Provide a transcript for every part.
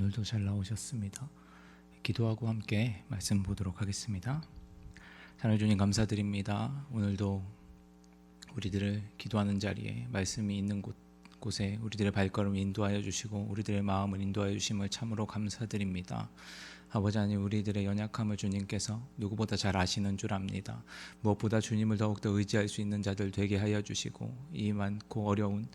오늘도 잘 나오셨습니다. 기도하고 함께 말씀 보도록 하겠습니다. 하나님 주님 감사드립니다. 오늘도 우리들을 기도하는 자리에 말씀이 있는 곳에 우리들의 발걸음을 인도하여 주시고 우리들의 마음을 인도하여 주심을 참으로 감사드립니다. 아버지 하나님, 우리들의 연약함을 주님께서 누구보다 잘 아시는 줄 압니다. 무엇보다 주님을 더욱더 의지할 수 있는 자들 되게 하여 주시고 이 많고 어려운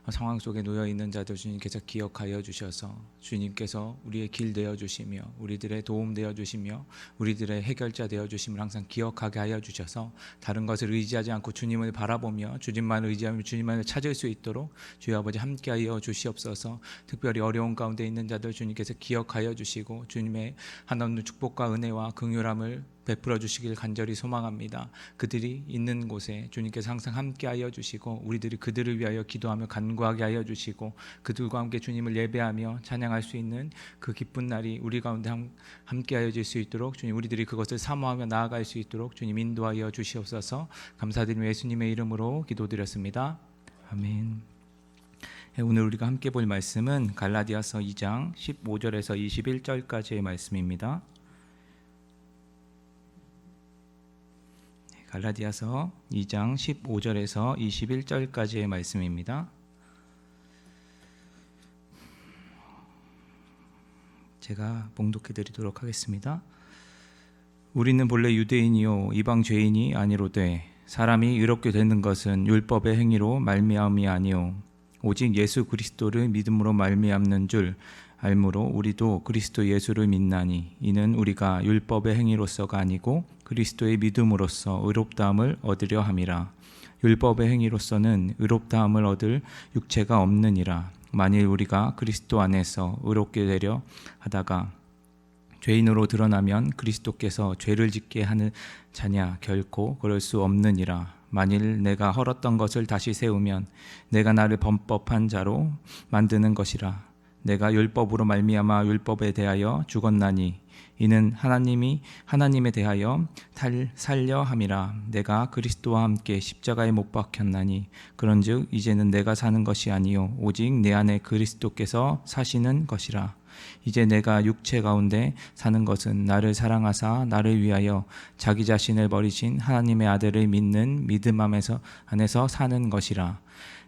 상황 속에 놓여 있는 자들 주님께서 기억하여 주셔서 주님께서 우리의 길 되어 주시며 우리들의 도움 되어 주시며 우리들의 해결자 되어 주심을 항상 기억하게 하여 주셔서 다른 것을 의지하지 않고 주님을 바라보며 주님만을 의지하며 주님만을 찾을 수 있도록 주여 아버지 함께하여 주시옵소서. 특별히 어려운 가운데 있는 자들 주님께서 기억하여 주시고 주님의 하나님의 축복과 은혜와 긍휼함을 베풀어 주시길 간절히 소망합니다. 그들이 있는 곳에 주님께서 항상 함께하여 주시고 우리들이 그들을 위하여 기도하며 간구하게 하여 주시고 그들과 함께 주님을 예배하며 찬양할 수 있는 그 기쁜 날이 우리 가운데 함께하여 질 수 있도록 주님, 우리들이 그것을 사모하며 나아갈 수 있도록 주님 인도하여 주시옵소서. 감사드리며 예수님의 이름으로 기도드렸습니다. 아멘. 오늘 우리가 함께 볼 말씀은 갈라디아서 2장 15절에서 21절까지의 말씀입니다. 갈라디아서 2장 15절에서 21절까지의 말씀입니다. 제가 봉독해 드리도록 하겠습니다. 우리는 본래 유대인이요 이방 죄인이 아니로되 사람이 의롭게 되는 것은 율법의 행위로 말미암음이 아니요 오직 예수 그리스도를 믿음으로 말미암는 줄 알므로 우리도 그리스도 예수를 믿나니 이는 우리가 율법의 행위로서가 아니고 그리스도의 믿음으로써 의롭다함을 얻으려 함이라. 율법의 행위로서는 의롭다함을 얻을 육체가 없느니라. 만일 우리가 그리스도 안에서 의롭게 되려 하다가 죄인으로 드러나면 그리스도께서 죄를 짓게 하는 자냐? 결코 그럴 수 없느니라. 만일 내가 헐었던 것을 다시 세우면 내가 나를 범법한 자로 만드는 것이라. 내가 율법으로 말미암아 율법에 대하여 죽었나니 이는 하나님이 하나님에 대하여 살려 함이라. 내가 그리스도와 함께 십자가에 못 박혔나니 그런즉 이제는 내가 사는 것이 아니요 오직 내 안에 그리스도께서 사시는 것이라. 이제 내가 육체 가운데 사는 것은 나를 사랑하사 나를 위하여 자기 자신을 버리신 하나님의 아들을 믿는 믿음 안에서 사는 것이라.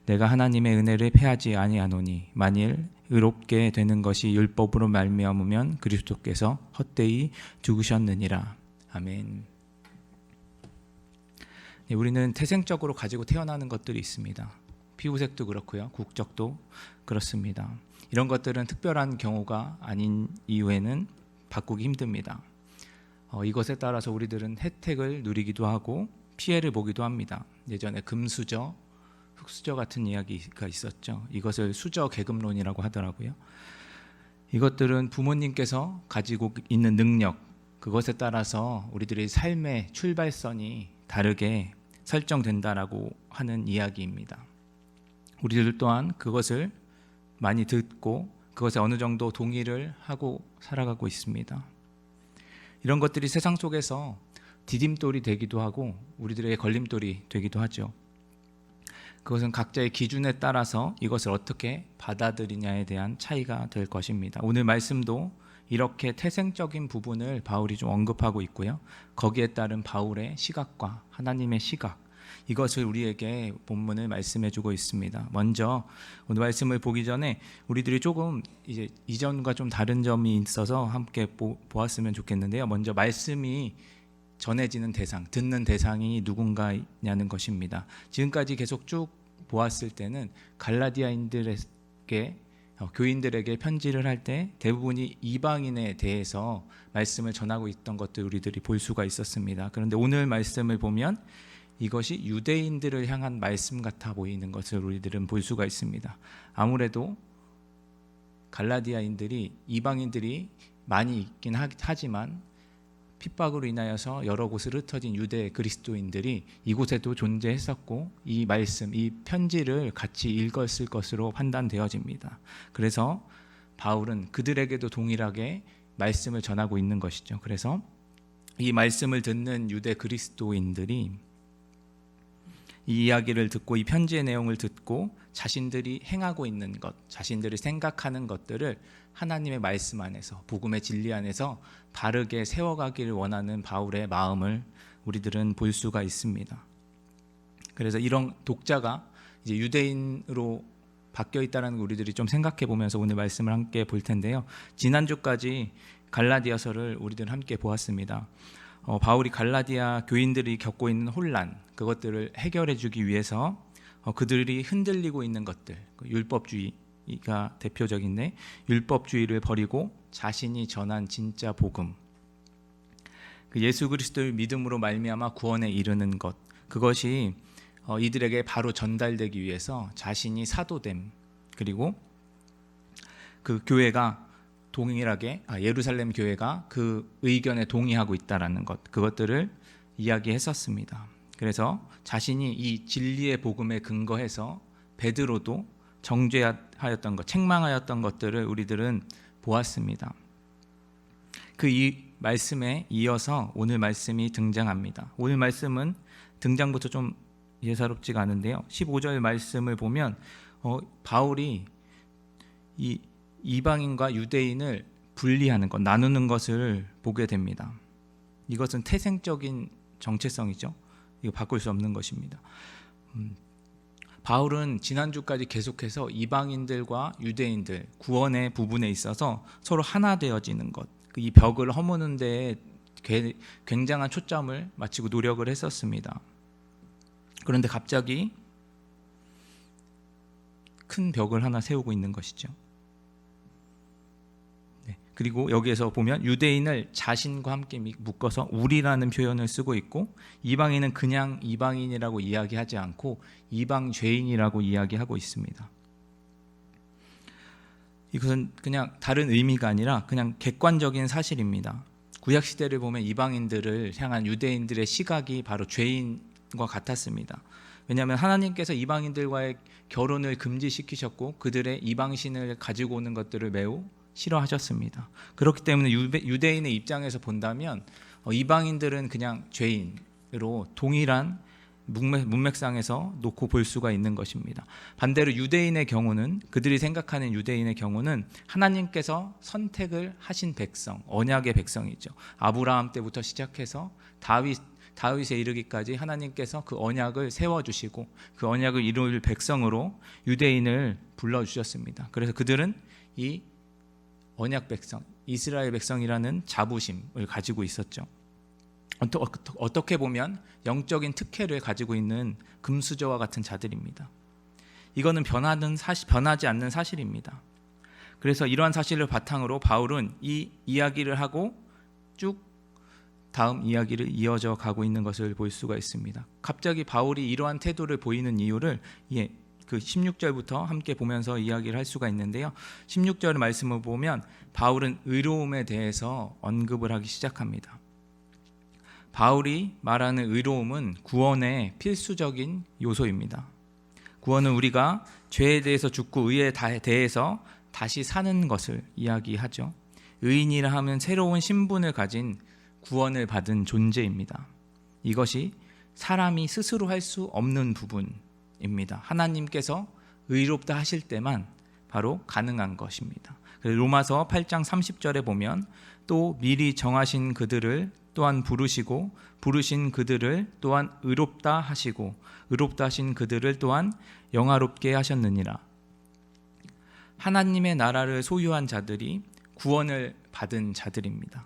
내가 하나님의 은혜를 패하지 아니하노니 만일 의롭게 되는 것이 율법으로 말미암으면 그리스도께서 헛되이 죽으셨느니라. 아멘. 네, 우리는 태생적으로 가지고 태어나는 것들이 있습니다. 피부색도 그렇고요, 국적도 그렇습니다. 이런 것들은 특별한 경우가 아닌 이유에는 바꾸기 힘듭니다. 이것에 따라서 우리들은 혜택을 누리기도 하고 피해를 보기도 합니다. 예전에 금수저, 흑수저 같은 이야기가 있었죠. 이것을 수저 계급론이라고 하더라고요. 이것들은 부모님께서 가지고 있는 능력, 그것에 따라서 우리들의 삶의 출발선이 다르게 설정된다라고 하는 이야기입니다. 우리들 또한 그것을 많이 듣고 그것에 어느 정도 동의를 하고 살아가고 있습니다. 이런 것들이 세상 속에서 디딤돌이 되기도 하고 우리들에게 걸림돌이 되기도 하죠. 그것은 각자의 기준에 따라서 이것을 어떻게 받아들이냐에 대한 차이가 될 것입니다. 오늘 말씀도 이렇게 태생적인 부분을 바울이 좀 언급하고 있고요. 거기에 따른 바울의 시각과 하나님의 시각, 이것을 우리에게 본문을 말씀해 주고 있습니다. 먼저 오늘 말씀을 보기 전에 우리들이 조금 이제 이전과 좀 다른 점이 있어서 함께 보았으면 좋겠는데요. 먼저 말씀이 전해지는 대상, 듣는 대상이 누군가냐는 것입니다. 지금까지 계속 쭉 보았을 때는 갈라디아인들에게 교인들에게 편지를 할 때 대부분이 이방인에 대해서 말씀을 전하고 있던 것들 우리들이 볼 수가 있었습니다. 그런데 오늘 말씀을 보면 이것이 유대인들을 향한 말씀 같아 보이는 것을 우리들은 볼 수가 있습니다. 아무래도 갈라디아인들이 이방인들이 많이 있긴 하지만 핍박으로 인하여서 여러 곳을 흩어진 유대 그리스도인들이 이곳에도 존재했었고 이 말씀, 이 편지를 같이 읽었을 것으로 판단되어집니다. 그래서 바울은 그들에게도 동일하게 말씀을 전하고 있는 것이죠. 그래서 이 말씀을 듣는 유대 그리스도인들이 이 이야기를 듣고 이 편지의 내용을 듣고 자신들이 행하고 있는 것, 자신들이 생각하는 것들을 하나님의 말씀 안에서, 복음의 진리 안에서 바르게 세워가기를 원하는 바울의 마음을 우리들은 볼 수가 있습니다. 그래서 이런 독자가 이제 유대인으로 바뀌어 있다는 걸 우리들이 좀 생각해 보면서 오늘 말씀을 함께 볼 텐데요. 지난주까지 갈라디아서를 우리들 함께 보았습니다. 바울이 갈라디아 교인들이 겪고 있는 혼란, 그것들을 해결해 주기 위해서 그들이 흔들리고 있는 것들, 율법주의가 대표적인데 율법주의를 버리고 자신이 전한 진짜 복음, 그 예수 그리스도의 믿음으로 말미암아 구원에 이르는 것, 그것이 이들에게 바로 전달되기 위해서 자신이 사도됨, 그리고 그 교회가 동일하게 예루살렘 교회가 그 의견에 동의하고 있다라는 것, 그것들을 이야기했었습니다. 그래서 자신이 이 진리의 복음에 근거해서 베드로도 정죄하였던 것, 책망하였던 것들을 우리들은 보았습니다. 그 이 말씀에 이어서 오늘 말씀이 등장합니다. 오늘 말씀은 등장부터 좀 예사롭지가 않은데요. 15절 말씀을 보면 바울이 이 이방인과 유대인을 분리하는 것, 나누는 것을 보게 됩니다. 이것은 태생적인 정체성이죠. 이거 바꿀 수 없는 것입니다. 바울은 지난주까지 계속해서 이방인들과 유대인들, 구원의 부분에 있어서 서로 하나 되어지는 것, 이 벽을 허무는 데에 굉장한 초점을 맞추고 노력을 했었습니다. 그런데 갑자기 큰 벽을 하나 세우고 있는 것이죠. 그리고 여기에서 보면 유대인을 자신과 함께 묶어서 우리라는 표현을 쓰고 있고, 이방인은 그냥 이방인이라고 이야기하지 않고 이방 죄인이라고 이야기하고 있습니다. 이것은 그냥 다른 의미가 아니라 그냥 객관적인 사실입니다. 구약시대를 보면 이방인들을 향한 유대인들의 시각이 바로 죄인과 같았습니다. 왜냐하면 하나님께서 이방인들과의 결혼을 금지시키셨고 그들의 이방신을 가지고 오는 것들을 매우 싫어하셨습니다. 그렇기 때문에 유대인의 입장에서 본다면 이방인들은 그냥 죄인으로 동일한 문맥상에서 놓고 볼 수가 있는 것입니다. 반대로 유대인의 경우는, 그들이 생각하는 유대인의 경우는 하나님께서 선택을 하신 백성, 언약의 백성이죠. 아브라함 때부터 시작해서 다윗에 이르기까지 하나님께서 그 언약을 세워주시고 그 언약을 이룰 백성으로 유대인을 불러주셨습니다. 그래서 그들은 이 언약 백성, 이스라엘 백성이라는 자부심을 가지고 있었죠. 어떻게 보면 영적인 특혜를 가지고 있는 금수저와 같은 자들입니다. 이거는 변하지 않는 사실입니다. 그래서 이러한 사실을 바탕으로 바울은 이 이야기를 하고 쭉 다음 이야기를 이어져 가고 있는 것을 볼 수가 있습니다. 갑자기 바울이 이러한 태도를 보이는 이유를 그 16절부터 함께 보면서 이야기를 할 수가 있는데요. 16절 말씀을 보면 바울은 의로움에 대해서 언급을 하기 시작합니다. 바울이 말하는 의로움은 구원의 필수적인 요소입니다. 구원은 우리가 죄에 대해서 죽고 의에 대해서 다시 사는 것을 이야기하죠. 의인이라 하면 새로운 신분을 가진 구원을 받은 존재입니다. 이것이 사람이 스스로 할 수 없는 부분입니다. 하나님께서 의롭다 하실 때만 바로 가능한 것입니다. 로마서 8장 30절에 보면 또 미리 정하신 그들을 또한 부르시고 부르신 그들을 또한 의롭다 하시고 의롭다 하신 그들을 또한 영화롭게 하셨느니라. 하나님의 나라를 소유한 자들이 구원을 받은 자들입니다.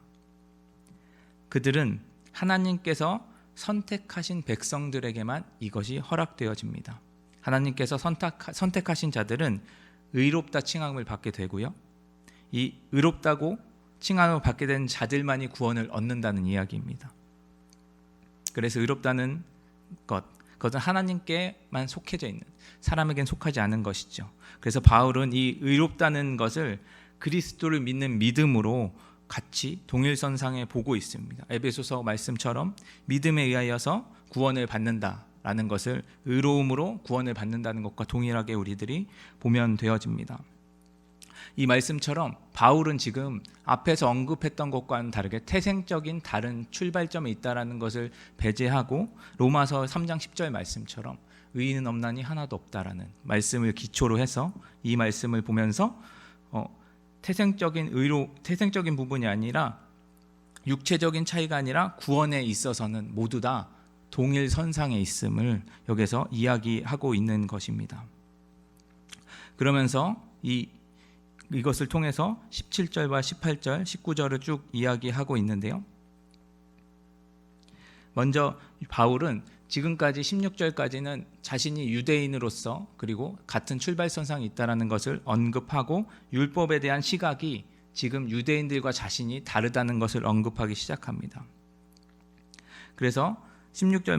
그들은 하나님께서 선택하신 백성들에게만 이것이 허락되어집니다. 하나님께서 선택하신 자들은 의롭다 칭함을 받게 되고요. 이 의롭다고 칭함을 받게 된 자들만이 구원을 얻는다는 이야기입니다. 그래서 의롭다는 그것은 하나님께만 속해져 있는, 사람에겐 속하지 않은 것이죠. 그래서 바울은 이 의롭다는 것을 그리스도를 믿는 믿음으로 같이 동일선상에 보고 있습니다. 에베소서 말씀처럼 믿음에 의하여서 구원을 받는다라는 것을 의로움으로 구원을 받는다는 것과 동일하게 우리들이 보면 되어집니다. 이 말씀처럼 바울은 지금 앞에서 언급했던 것과는 다르게 태생적인 다른 출발점에 있다는 것을 배제하고 로마서 3장 10절 말씀처럼 의인은 없나니 하나도 없다라는 말씀을 기초로 해서 이 말씀을 보면서 태생적인 부분이 아니라 육체적인 차이가 아니라 구원에 있어서는 모두 다 동일 선상에 있음을 여기서 이야기하고 있는 것입니다. 그러면서 이것을 통해서 17절과 18절, 19절을 쭉 이야기하고 있는데요. 먼저 바울은 지금까지 16절까지는 자신이 유대인으로서 그리고 같은 출발선상에 있다는 것을 언급하고 율법에 대한 시각이 지금 유대인들과 자신이 다르다는 것을 언급하기 시작합니다. 그래서 17절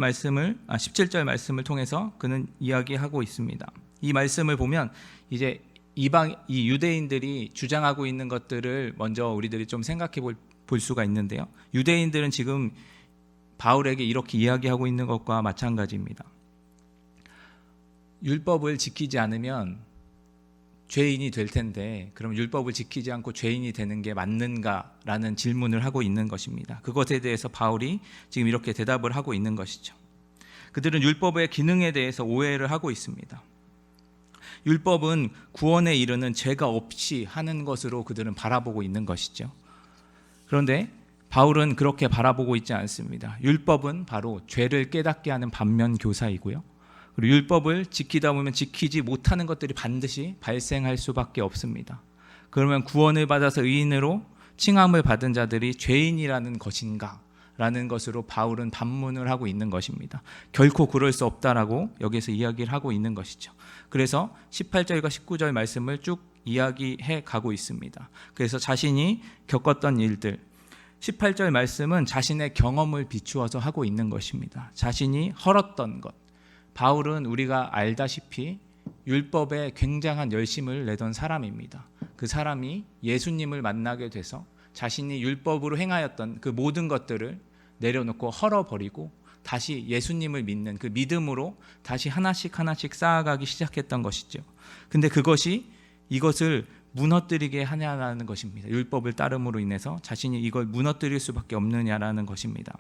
말씀을 통해서 그는 이야기하고 있습니다. 이 말씀을 보면 이제 이 유대인들이 주장하고 있는 것들을 먼저 우리들이 좀 생각해 볼 수가 있는데요. 유대인들은 지금 바울에게 이렇게 이야기하고 있는 것과 마찬가지입니다. 율법을 지키지 않으면 죄인이 될 텐데 그럼 율법을 지키지 않고 죄인이 되는 게 맞는가라는 질문을 하고 있는 것입니다. 그것에 대해서 바울이 지금 이렇게 대답을 하고 있는 것이죠. 그들은 율법의 기능에 대해서 오해를 하고 있습니다. 율법은 구원에 이르는 죄가 없이 하는 것으로 그들은 바라보고 있는 것이죠. 그런데 바울은 그렇게 바라보고 있지 않습니다. 율법은 바로 죄를 깨닫게 하는 반면 교사이고요. 그리고 율법을 지키다 보면 지키지 못하는 것들이 반드시 발생할 수밖에 없습니다. 그러면 구원을 받아서 의인으로 칭함을 받은 자들이 죄인이라는 것인가? 라는 것으로 바울은 반문을 하고 있는 것입니다. 결코 그럴 수 없다라고 여기서 이야기를 하고 있는 것이죠. 그래서 18절과 19절 말씀을 쭉 이야기해 가고 있습니다. 그래서 자신이 겪었던 일들, 18절 말씀은 자신의 경험을 비추어서 하고 있는 것입니다. 자신이 헐었던 것. 바울은 우리가 알다시피 율법에 굉장한 열심을 내던 사람입니다. 그 사람이 예수님을 만나게 돼서 자신이 율법으로 행하였던 그 모든 것들을 내려놓고 헐어버리고 다시 예수님을 믿는 그 믿음으로 다시 하나씩 쌓아가기 시작했던 것이죠. 근데 이것을 무너뜨리게 하냐라는 것입니다. 율법을 따름으로 인해서 자신이 이걸 무너뜨릴 수밖에 없느냐라는 것입니다.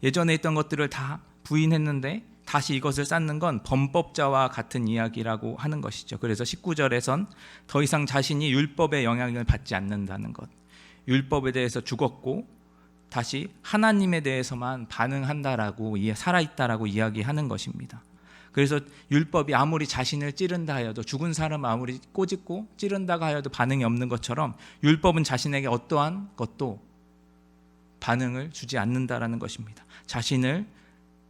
예전에 있던 것들을 다 부인했는데 다시 이것을 쌓는 건 범법자와 같은 이야기라고 하는 것이죠. 그래서 19절에선 더 이상 자신이 율법의 영향을 받지 않는다는 것, 율법에 대해서 죽었고 다시 하나님에 대해서만 반응한다라고 살아있다라고 이야기하는 것입니다. 그래서 율법이 아무리 자신을 찌른다 하여도, 죽은 사람 아무리 꼬집고 찌른다고 하여도 반응이 없는 것처럼 율법은 자신에게 어떠한 것도 반응을 주지 않는다라는 것입니다. 자신을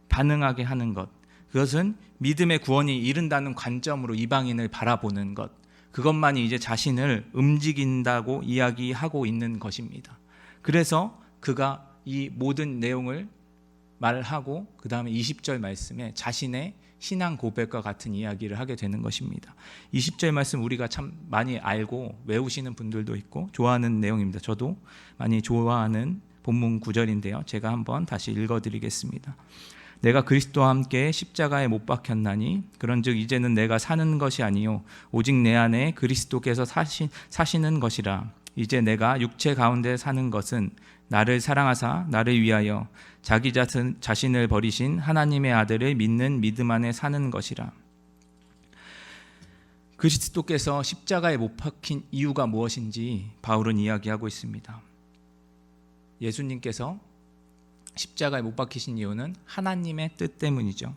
반응하게 하는 것, 그것은 믿음의 구원이 이른다는 관점으로 이방인을 바라보는 것, 그것만이 이제 자신을 움직인다고 이야기하고 있는 것입니다. 그래서 그가 이 모든 내용을 말하고 그 다음에 20절 말씀에 자신의 신앙 고백과 같은 이야기를 하게 되는 것입니다. 20절 말씀 우리가 참 많이 알고 외우시는 분들도 있고 좋아하는 내용입니다. 저도 많이 좋아하는 본문 구절인데요. 제가 한번 다시 읽어드리겠습니다. 내가 그리스도와 함께 십자가에 못 박혔나니 그런즉 이제는 내가 사는 것이 아니요 오직 내 안에 그리스도께서 사시는 것이라. 이제 내가 육체 가운데 사는 것은 나를 사랑하사 나를 위하여 자기 자신을 버리신 하나님의 아들을 믿는 믿음 안에 사는 것이라. 그리스도께서 십자가에 못 박힌 이유가 무엇인지 바울은 이야기하고 있습니다. 예수님께서 십자가에 못 박히신 이유는 하나님의 뜻 때문이죠.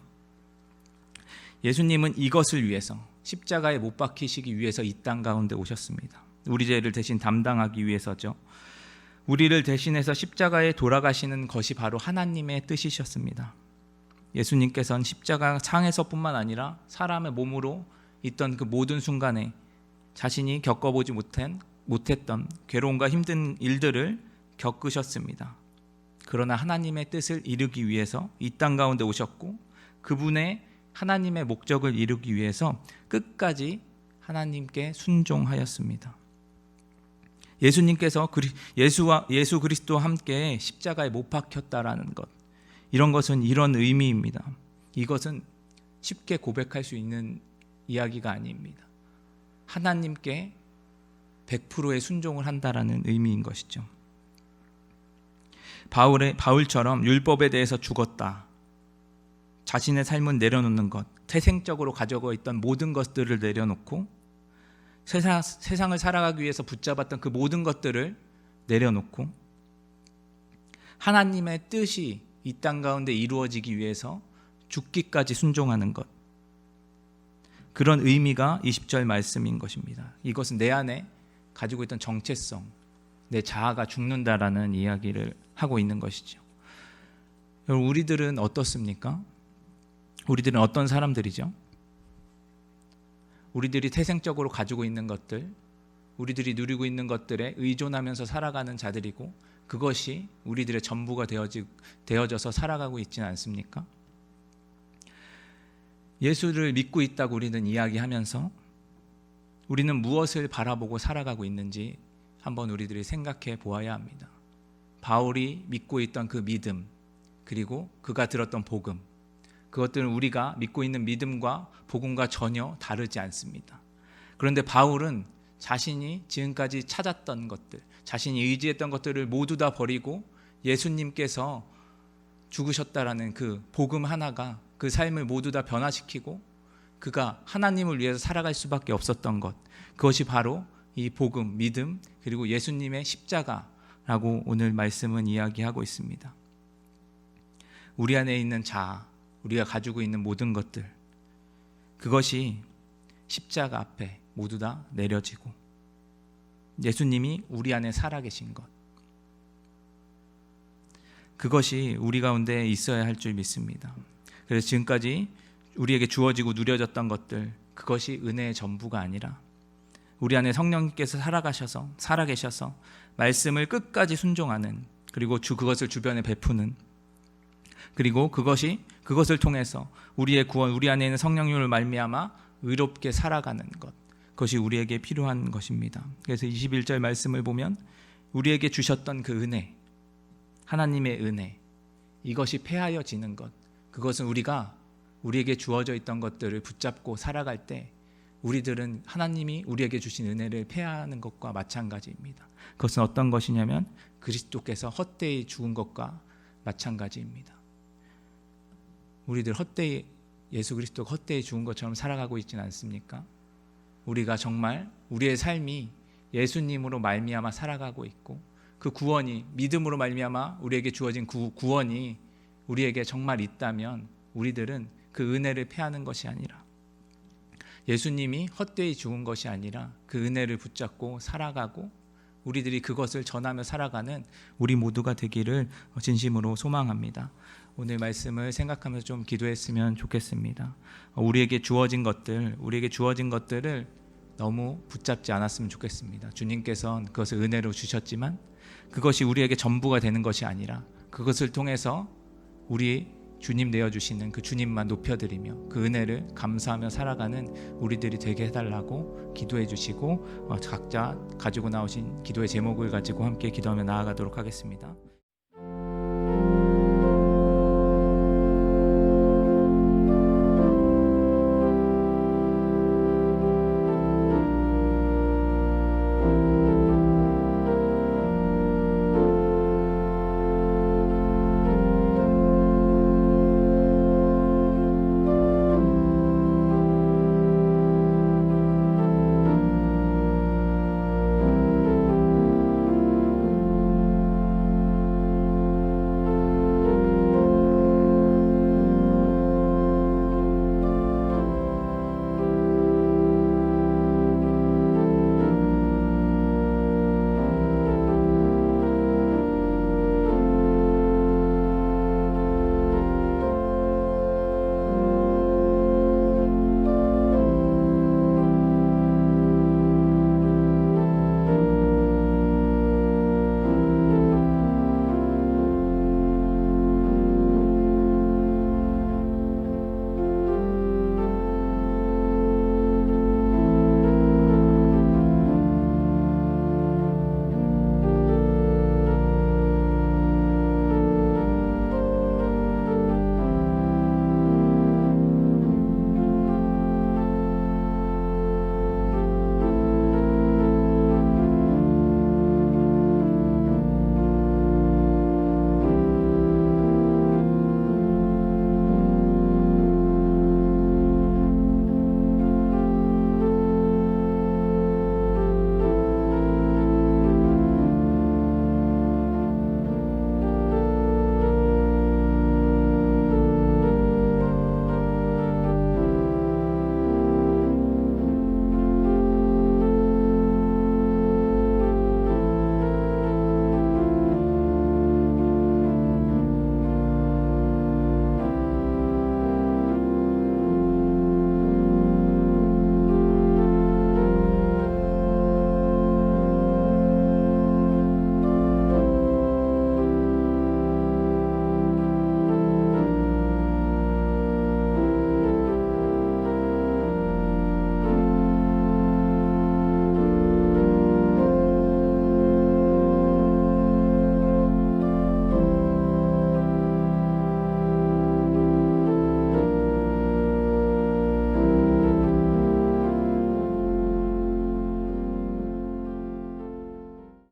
예수님은 이것을 위해서, 십자가에 못 박히시기 위해서 이 땅 가운데 오셨습니다. 우리 죄를 대신 담당하기 위해서죠. 우리를 대신해서 십자가에 돌아가시는 것이 바로 하나님의 뜻이셨습니다. 예수님께서는 십자가 상에서뿐만 아니라 사람의 몸으로 있던 그 모든 순간에 자신이 겪어보지 못했던 괴로움과 힘든 일들을 겪으셨습니다. 그러나 하나님의 뜻을 이루기 위해서 이 땅 가운데 오셨고 그분의 하나님의 목적을 이루기 위해서 끝까지 하나님께 순종하였습니다. 예수님께서 예수 그리스도와 함께 십자가에 못 박혔다라는 것, 이런 것은 이런 의미입니다. 이것은 쉽게 고백할 수 있는 이야기가 아닙니다. 하나님께 100%의 순종을 한다라는 의미인 것이죠. 바울처럼 율법에 대해서 죽었다, 자신의 삶은 내려놓는 것, 태생적으로 가지고 있던 모든 것들을 내려놓고 세상을 살아가기 위해서 붙잡았던 그 모든 것들을 내려놓고 하나님의 뜻이 이 땅 가운데 이루어지기 위해서 죽기까지 순종하는 것, 그런 의미가 20절 말씀인 것입니다. 이것은 내 안에 가지고 있던 정체성, 내 자아가 죽는다라는 이야기를 하고 있는 것이죠. 여러분, 우리들은 어떻습니까? 우리들은 어떤 사람들이죠? 우리들이 태생적으로 가지고 있는 것들, 우리들이 누리고 있는 것들에 의존하면서 살아가는 자들이고, 그것이 우리들의 전부가 되어져서 살아가고 있지는 않습니까? 예수를 믿고 있다고 우리는 이야기하면서 우리는 무엇을 바라보고 살아가고 있는지 한번 우리들이 생각해 보아야 합니다. 바울이 믿고 있던 그 믿음, 그리고 그가 들었던 복음, 그것들은 우리가 믿고 있는 믿음과 복음과 전혀 다르지 않습니다. 그런데 바울은 자신이 지금까지 찾았던 것들, 자신이 의지했던 것들을 모두 다 버리고 예수님께서 죽으셨다라는 그 복음 하나가 그 삶을 모두 다 변화시키고 그가 하나님을 위해서 살아갈 수밖에 없었던 것, 그것이 바로 이 복음, 믿음, 그리고 예수님의 십자가라고 오늘 말씀은 이야기하고 있습니다. 우리 안에 있는 자아, 우리가 가지고 있는 모든 것들, 그것이 십자가 앞에 모두 다 내려지고 예수님이 우리 안에 살아계신 것, 그것이 우리 가운데 있어야 할 줄 믿습니다. 그래서 지금까지 우리에게 주어지고 누려졌던 것들, 그것이 은혜의 전부가 아니라 우리 안에 성령님께서 살아계셔서 말씀을 끝까지 순종하는, 그리고 그것을 주변에 베푸는, 그리고 그것을 통해서 우리의 구원, 우리 안에 있는 성령님을 말미암아 의롭게 살아가는 것, 그것이 우리에게 필요한 것입니다. 그래서 21절 말씀을 보면 우리에게 주셨던 그 은혜, 하나님의 은혜, 이것이 패하여지는 것, 그것은 우리에게 주어져 있던 것들을 붙잡고 살아갈 때 우리들은 하나님이 우리에게 주신 은혜를 패하는 것과 마찬가지입니다. 그것은 어떤 것이냐면 그리스도께서 헛되이 죽은 것과 마찬가지입니다. 우리들 예수 그리스도가 헛되이 죽은 것처럼 살아가고 있지는 않습니까? 우리가 정말 우리의 삶이 예수님으로 말미암아 살아가고 있고, 그 구원이 믿음으로 말미암아 우리에게 주어진 구원이 우리에게 정말 있다면 우리들은 그 은혜를 패하는 것이 아니라, 예수님이 헛되이 죽은 것이 아니라 그 은혜를 붙잡고 살아가고 우리들이 그것을 전하며 살아가는 우리 모두가 되기를 진심으로 소망합니다. 오늘 말씀을 생각하면서 좀 기도했으면 좋겠습니다. 우리에게 주어진 것들을 너무 붙잡지 않았으면 좋겠습니다. 주님께서는 그것을 은혜로 주셨지만 그것이 우리에게 전부가 되는 것이 아니라 그것을 통해서 우리 주님 내어주시는 그 주님만 높여드리며 그 은혜를 감사하며 살아가는 우리들이 되게 해달라고 기도해 주시고, 각자 가지고 나오신 기도의 제목을 가지고 함께 기도하며 나아가도록 하겠습니다.